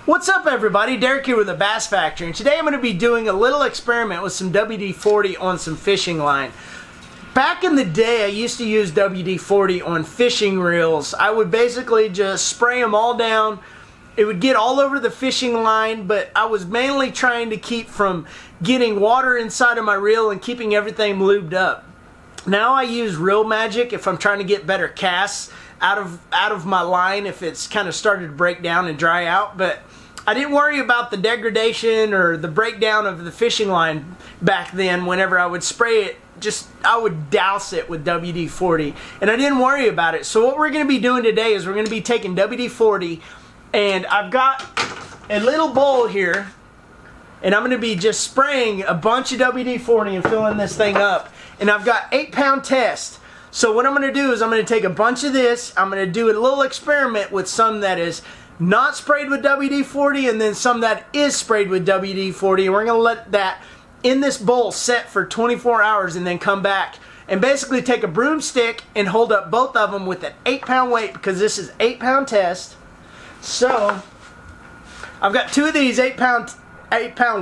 What's up everybody, Derek here with the Bass Factory, and today I'm going to be doing a little experiment with some WD-40 on some fishing line. Back in the day I used to use WD-40 on fishing reels. I would basically just spray them all down. It would get all over the fishing line, but I was mainly trying to keep from getting water inside of my reel and keeping everything lubed up. Now I use Reel Magic if I'm trying to get better casts out of my line if it's kind of started to break down and dry out, but I didn't worry about the degradation or the breakdown of the fishing line back then. Whenever I would spray it, I would douse it with WD-40 and I didn't worry about it. So what we're going to be doing today is we're going to be taking WD-40, and I've got a little bowl here and I'm going to be just spraying a bunch of WD-40 and filling this thing up, and I've got 8-pound test. So what I'm going to do is I'm going to take a bunch of this, I'm going to do a little experiment with some that is not sprayed with WD-40 and then some that is sprayed with WD-40, and we're going to let that in this bowl set for 24 hours and then come back and basically take a broomstick and hold up both of them with an 8-pound weight, because this is 8-pound test. So I've got two of these 8-pound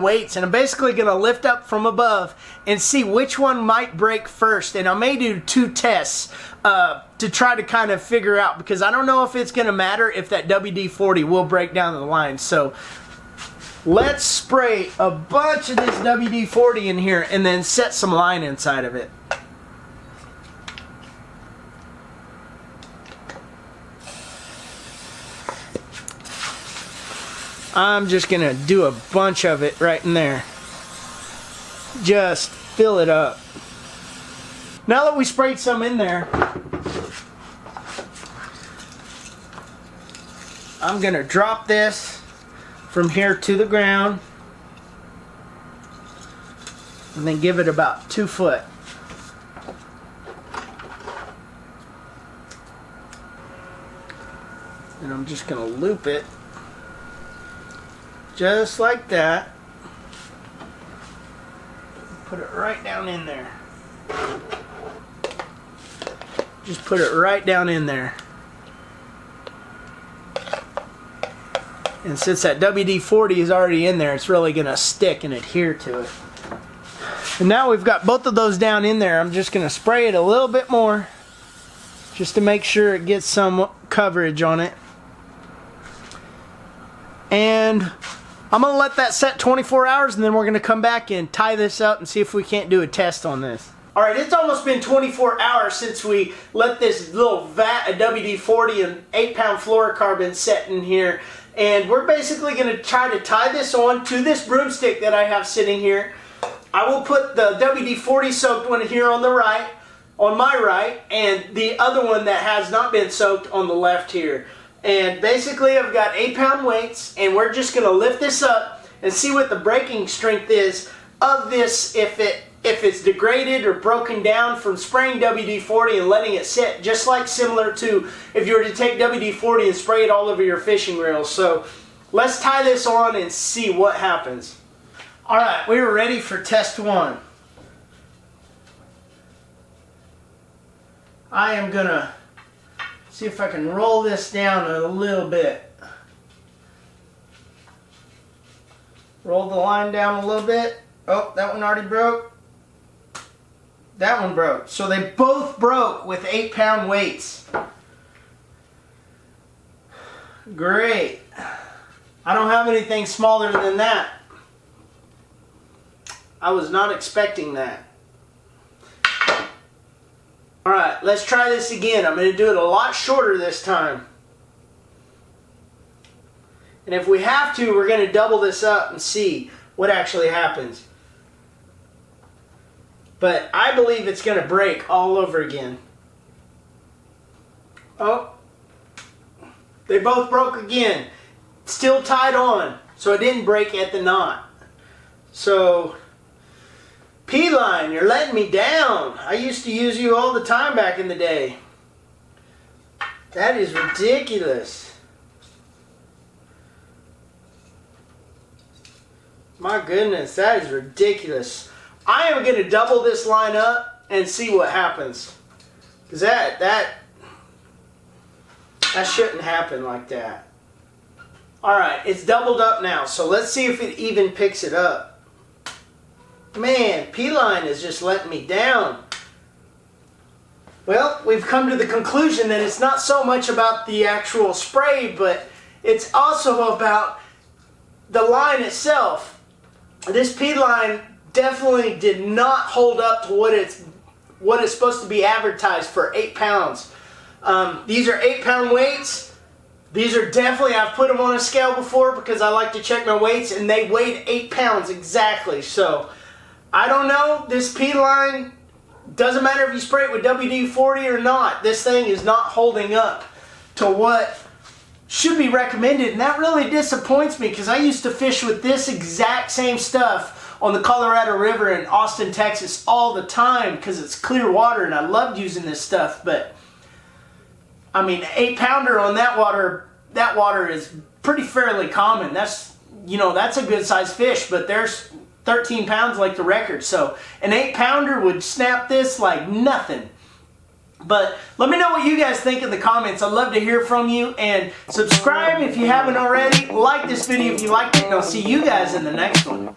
weights, and I'm basically going to lift up from above and see which one might break first. And I may do 2 tests to try to kind of figure out, because I don't know if it's going to matter if that WD-40 will break down the line. So let's spray a bunch of this WD-40 in here and then set some line inside of it. I'm just going to do a bunch of it right in there. Just fill it up. Now that we sprayed some in there, I'm going to drop this from here to the ground and then give it about 2 foot. And I'm just going to loop it just like that. Put it right down in there. Just put it right down in there. And since that WD-40 is already in there, it's really going to stick and adhere to it. And now we've got both of those down in there. I'm just going to spray it a little bit more just to make sure it gets some coverage on it. And I'm going to let that set 24 hours, and then we're going to come back and tie this up and see if we can't do a test on this. Alright, it's almost been 24 hours since we let this little vat of WD-40 and 8-pound fluorocarbon set in here. And we're basically going to try to tie this on to this broomstick that I have sitting here. I will put the WD-40 soaked one here on the right, on my right, and the other one that has not been soaked on the left here. And basically I've got 8-pound weights, and we're just going to lift this up and see what the breaking strength is of this, if it's degraded or broken down from spraying WD-40 and letting it sit, just like similar to if you were to take WD-40 and spray it all over your fishing reels. So let's tie this on and see what happens. Alright, we are ready for test 1. I am going to see if I can roll this down a little bit. Roll the line down a little bit. Oh, that one already broke. That one broke. So they both broke with 8-pound weights. Great. I don't have anything smaller than that. I was not expecting that. Alright, let's try this again. I'm going to do it a lot shorter this time. And if we have to, we're going to double this up and see what actually happens. But I believe it's going to break all over again. Oh, they both broke again. Still tied on, so it didn't break at the knot. So, P-line, you're letting me down. I used to use you all the time back in the day. That is ridiculous. My goodness, that is ridiculous. I am going to double this line up and see what happens. Because that shouldn't happen like that. Alright, it's doubled up now, so let's see if it even picks it up. Man, P-line is just letting me down. Well, we've come to the conclusion that it's not so much about the actual spray, but it's also about the line itself. This P-line definitely did not hold up to what it's supposed to be advertised for 8 pounds. These are 8-pound weights. These are definitely, I've put them on a scale before because I like to check my weights, and they weighed 8 pounds exactly. So, I don't know, this P-line, doesn't matter if you spray it with WD-40 or not, this thing is not holding up to what should be recommended, and that really disappoints me because I used to fish with this exact same stuff on the Colorado River in Austin, Texas all the time because it's clear water and I loved using this stuff, but I mean, 8-pounder on that water is pretty fairly common. That's, you know, that's a good sized fish, but there's 13 pounds like the record. So an 8-pounder would snap this like nothing. But let me know what you guys think in the comments. I'd love to hear from you, and subscribe if you haven't already. Like this video if you liked it, and I'll see you guys in the next one.